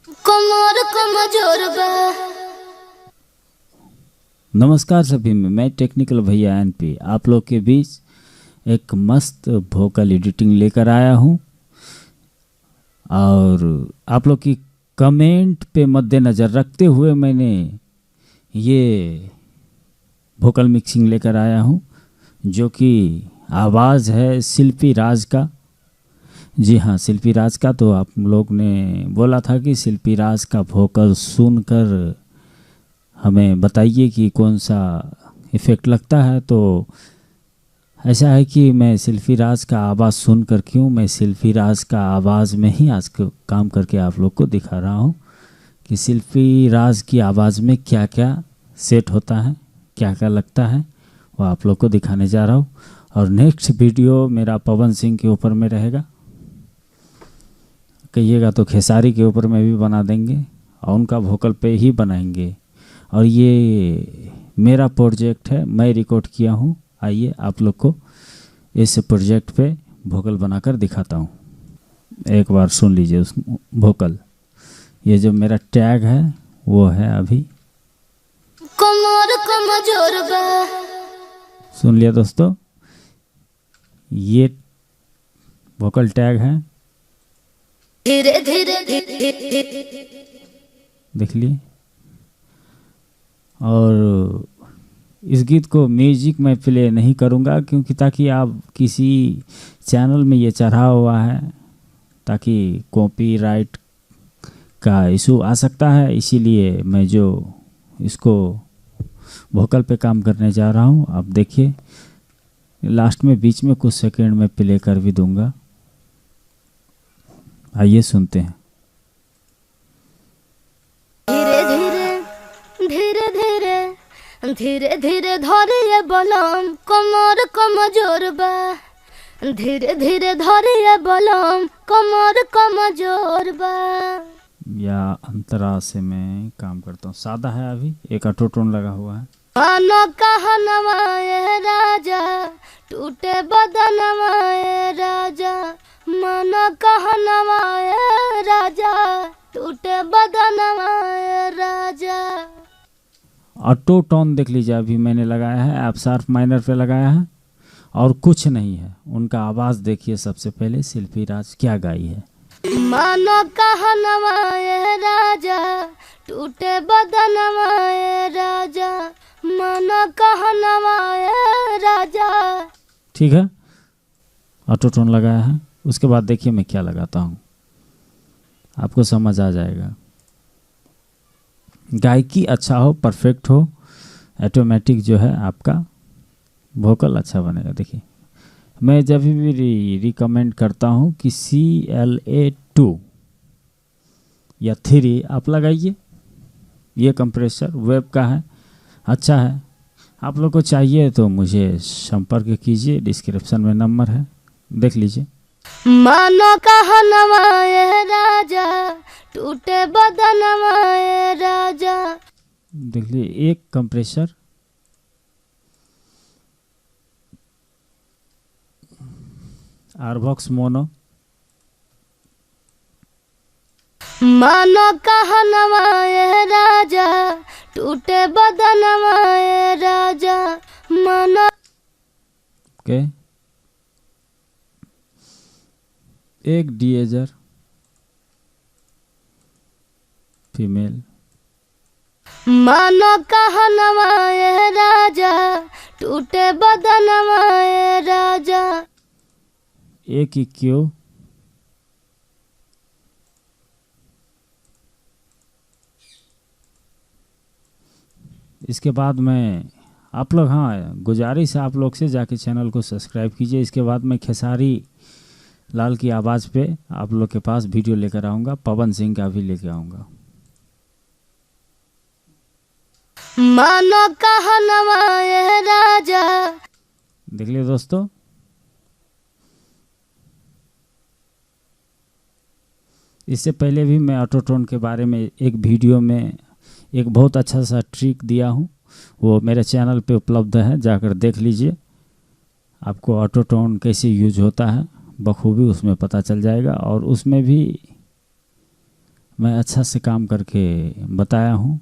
कमर कमजोर बा। नमस्कार सभी में, मैं टेक्निकल भैया एनपी आप लोग के बीच एक मस्त वोकल एडिटिंग लेकर आया हूँ। और आप लोग की कमेंट पे मद्देनज़र रखते हुए मैंने ये वोकल मिक्सिंग लेकर आया हूँ, जो कि आवाज़ है शिल्पी राज का। जी हाँ, शिल्पी राज का। तो आप लोग ने बोला था कि शिल्पी राज का वोकल सुनकर हमें बताइए कि कौन सा इफ़ेक्ट लगता है। तो ऐसा है कि मैं शिल्पी राज का आवाज़ सुनकर मैं शिल्पी राज का आवाज़ में ही आज काम करके आप लोग को दिखा रहा हूँ कि शिल्पी राज की आवाज़ में क्या क्या सेट होता है, क्या क्या लगता है, वो आप लोग को दिखाने जा रहा हूँ। और नेक्स्ट वीडियो मेरा पवन सिंह के ऊपर में रहेगा, कहिएगा तो खेसारी के ऊपर में भी बना देंगे और उनका वोकल पे ही बनाएंगे। और ये मेरा प्रोजेक्ट है, मैं रिकॉर्ड किया हूँ। आइए आप लोग को इस प्रोजेक्ट पे वोकल बनाकर दिखाता हूँ। एक बार सुन लीजिए उस वोकल। ये जो मेरा टैग है वो है अभी कमर कमजोर बा। सुन लिया दोस्तों, ये वोकल टैग है, धीरे धीरे देख लिए। और इस गीत को म्यूजिक में प्ले नहीं करूँगा, क्योंकि ताकि आप किसी चैनल में ये चढ़ा हुआ है, ताकि कॉपीराइट का इशू आ सकता है। इसीलिए मैं जो इसको वोकल पे काम करने जा रहा हूँ, आप देखिए लास्ट में बीच में कुछ सेकंड में प्ले कर भी दूंगा। आइए सुनते हैं। धीरे धीरे धीरे धीरे धीरे धीरे धरिए बलम कमर कमजोर बा। धीरे धीरे धरिए बलम कमर कमजोर बा। या अंतरा से मैं काम करता हूँ, सादा है, अभी एक ऑटो टोन लगा हुआ है। मानो कहनवाए राजा टूटे बदनवाए राजा। मानो कहनवाए राजा टूटे बदनवाए राजा। ऑटो टोन देख लीजिए, अभी मैंने लगाया है, आप शार्प माइनर पे लगाया है और कुछ नहीं है। उनका आवाज़ देखिए। सबसे पहले शिल्पी राज क्या गाई है। मानो कहनवाए राजा टूटे बदनवाए राजा। मानो कहनवाए राजा। ठीक है, ऑटो टोन लगाया है। उसके बाद देखिए मैं क्या लगाता हूँ, आपको समझ आ जाएगा। गायकी अच्छा हो, परफेक्ट हो, ऑटोमेटिक जो है आपका वोकल अच्छा बनेगा। देखिए मैं जब भी रिकमेंड करता हूँ कि CLA2 या 3 आप लगाइए। ये कंप्रेसर वेब का है, अच्छा है। आप लोग को चाहिए तो मुझे संपर्क कीजिए, डिस्क्रिप्शन में नंबर है, देख लीजिए। मानो कहनवाए राजा टूटे बदनवाए राजा। देख लीजिए, एक कंप्रेसर, आरबॉक्स मोनो। मानो कहनवाए राजा टूटे बदनवाए राजा। मानो ओके, एक डीएजर फीमेल। मानो कहनवाए राजा टूटे बदनवाए राजा। एक EQ, इसके बाद मैं आप लोग, हाँ गुजारिश है आप लोग से, जाके चैनल को सब्सक्राइब कीजिए। इसके बाद मैं खेसारी लाल की आवाज़ पे आप लोग के पास वीडियो लेकर आऊँगा, पवन सिंह का भी लेकर आऊँगा। मानो कहनवाए राजा। देख लिया दोस्तों, इससे पहले भी मैं ऑटो टोन के बारे में एक वीडियो में एक बहुत अच्छा सा ट्रिक दिया हूँ, वो मेरे चैनल पे उपलब्ध है, जाकर देख लीजिए। आपको ऑटो टोन कैसे यूज होता है बखूबी उसमें पता चल जाएगा। और उसमें भी मैं अच्छा से काम करके बताया हूँ।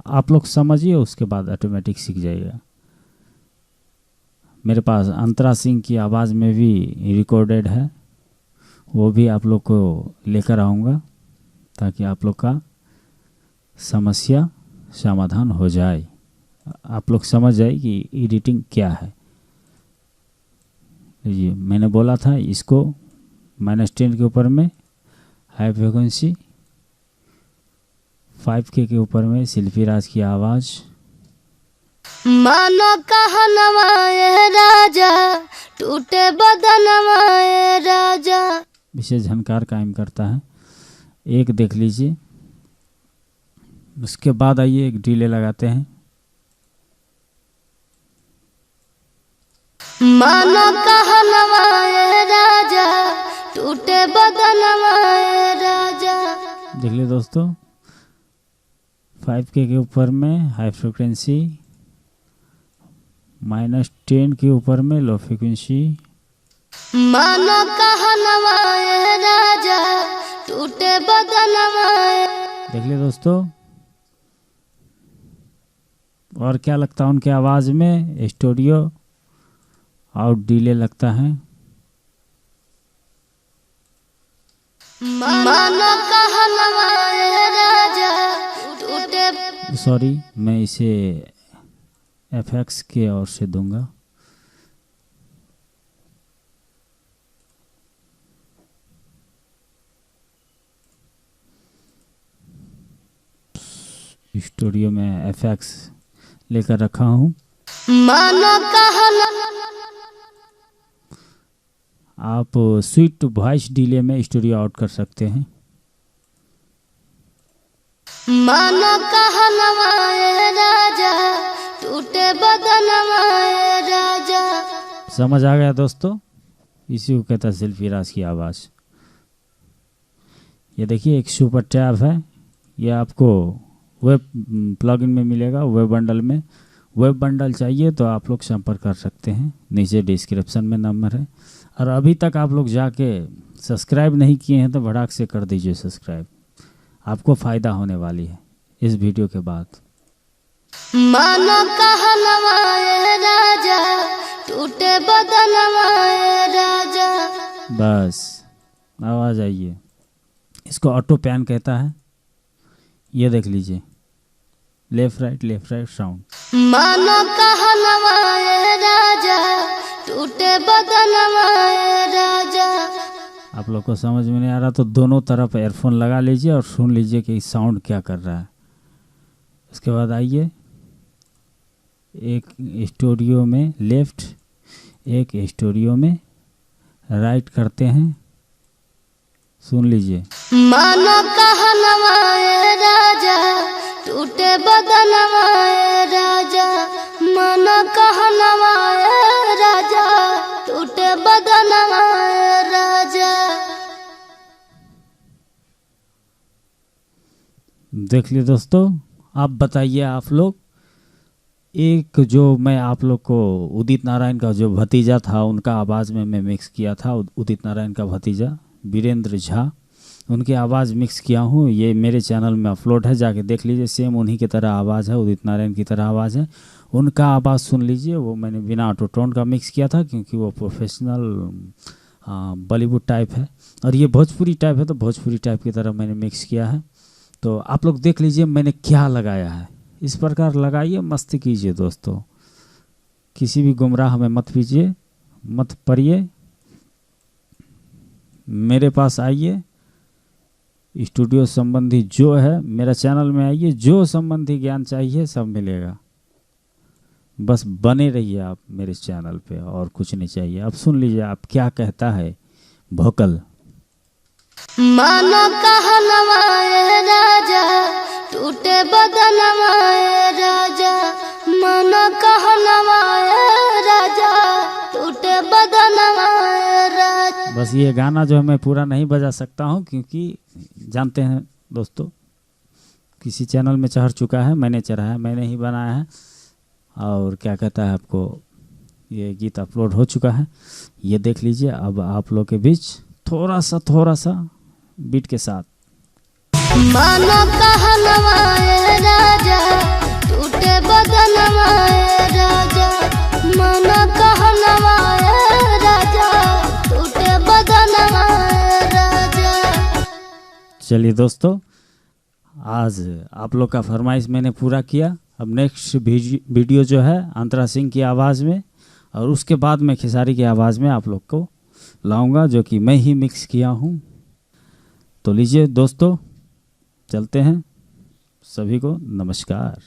आप लोग समझिए, उसके बाद ऑटोमेटिक सीख जाइएगा। मेरे पास अंतरा सिंह की आवाज़ में भी रिकॉर्डेड है, वो भी आप लोग को लेकर आऊँगा ताकि आप लोग का समस्या समाधान हो जाए, आप लोग समझ जाए कि एडिटिंग क्या है। ये मैंने बोला था इसको -10 के ऊपर में हाई फ्रिक्वेंसी, 5K के ऊपर में शिल्पी राज की आवाज़। मानो कहनवा ए राजा टूटे बदनवा ए राजा। विशेष झनकार कायम करता है, एक देख लीजिए। उसके बाद आइए एक डिले लगाते हैं। मानो कहनवा ए राजा टूटे बदनवा ए राजा। देख लीजिए दोस्तों, 5K के ऊपर में हाई फ्रिक्वेंसी, -10 के ऊपर में लो फ्रिक्वेंसी। मानो कहनवा ए राजा टूटे बदनवा। देख लीजिए दोस्तों, और क्या लगता है उनके आवाज़ में, स्टूडियो आउट डिले लगता है। मानो कहनवा ए राजा टूटे। सॉरी, मैं इसे FX के ओर से दूंगा। स्टूडियो में FX लेकर रखा हूँ। मानो कहनवा। आप स्वीट वॉइस डिले में स्टूडियो आउट कर सकते हैं। मानो कहनवा ए राजा टूटे बदनवा ए राजा। समझ आ गया दोस्तों, इसी को कहता है शिल्पी राज की आवाज़। ये देखिए एक सुपर टैब है, ये आपको वेब प्लगइन में मिलेगा, वेब बंडल में। वेब बंडल चाहिए तो आप लोग संपर्क कर सकते हैं, नीचे डिस्क्रिप्शन में नंबर है। और अभी तक आप लोग जाके सब्सक्राइब नहीं किए हैं तो भड़ाक से कर दीजिए सब्सक्राइब, आपको फ़ायदा होने वाली है इस वीडियो के बाद। मानो कहनवा ए राजा टूटे बदनवा ए राजा। बस आवाज़ आइए, इसको ऑटो पैन कहता है। ये देख लीजिए, लेफ्ट राइट साउंड। मानो कहनवा ए राजा टूटे बदनवा ए राजा। आप लोग को समझ में नहीं आ रहा तो दोनों तरफ एयरफोन लगा लीजिए और सुन लीजिए कि साउंड क्या कर रहा है। उसके बाद आइए एक स्टूडियो में लेफ्ट, एक स्टूडियो में राइट करते हैं, सुन लीजिए। मानो कहनवा ए राजा टूटे बदनवा ए राजा। मानो कहनवा ए राजा टूटे बदनवा ए राजा। देख लिए दोस्तों, आप बताइए आप लोग, एक जो मैं आप लोग को उदित नारायण का जो भतीजा था उनका आवाज़ में मैं मिक्स किया था, उदित नारायण का भतीजा वीरेंद्र झा, उनकी आवाज़ मिक्स किया हूँ। ये मेरे चैनल में अपलोड है, जाके देख लीजिए। सेम उन्हीं की तरह आवाज़ है, उदित नारायण की तरह आवाज़ है, उनका आवाज़ सुन लीजिए। वो मैंने बिना ऑटोटोन का मिक्स किया था क्योंकि वो प्रोफेशनल बॉलीवुड टाइप है और ये भोजपुरी टाइप है, तो भोजपुरी टाइप की तरह मैंने मिक्स किया है। तो आप लोग देख लीजिए मैंने क्या लगाया है, इस प्रकार लगाइए, मस्ती कीजिए दोस्तों, किसी भी गुमराह में मत पीजिए, मत पड़िए। मेरे पास आइए, स्टूडियो संबंधी जो है मेरा चैनल में आइए, जो संबंधी ज्ञान चाहिए सब मिलेगा। बस बने रहिए आप मेरे चैनल पे, और कुछ नहीं चाहिए। अब सुन लीजिए आप क्या कहता है भोकल। मानो कहनवा ए राजा टूटे बदनवा ए राजा। मानो कहनवा ए राजा टूटे बदनवा ए राजा। बस ये गाना जो है मैं पूरा नहीं बजा सकता हूँ क्योंकि जानते हैं दोस्तों, किसी चैनल में चढ़ चुका है, मैंने चढ़ाया, मैंने ही बनाया है, और क्या कहता है आपको, ये गीत अपलोड हो चुका है, ये देख लीजिए। अब आप लोग के बीच थोड़ा सा बीट के साथ मानो कहनवा ए राजा टूटे बदनवा ए राजा, मानो कहनवा ए राजा टूटे बदनवा ए राजा। चलिए दोस्तों, आज आप लोग का फरमाइश मैंने पूरा किया। अब नेक्स्ट वीडियो जो है अंतरा सिंह की आवाज़ में और उसके बाद मैं खेसारी की आवाज़ में आप लोग को लाऊंगा, जो कि मैं ही मिक्स किया हूँ। तो लीजिए दोस्तों, चलते हैं। सभी को नमस्कार।